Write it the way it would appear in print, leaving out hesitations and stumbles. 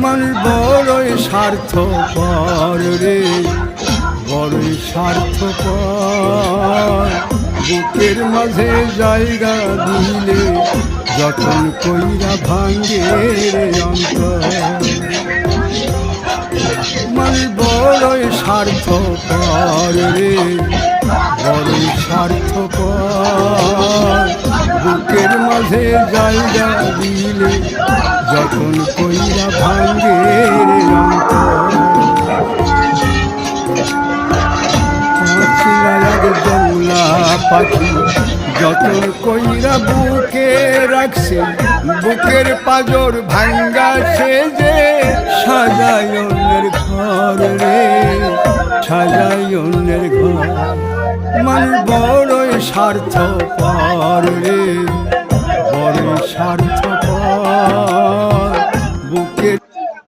মানুষ বড়ই স্বার্থপর রে, বড়ই স্বার্থপর। বুকের মাঝে জায়গা দিলে যতন কইরা ভাঙ্গে রে অন্তর। মানুষ বড়ই স্বার্থপর রে, বড়ই স্বার্থপর। বুকের মাঝে জায়গা দিলে যতন কইরা ভাঙ্গে রে অন্তর। জংলা পাখি যতন কইরা বুকে রাখছে, বুকের পাজর ভাঙ্গা সে যে সাজায় অন্যের ঘর রে, সাজায় অন্যের ঘর। মানুষ বড়ই স্বার্থপর রে, বড়ই স্বার্থপর।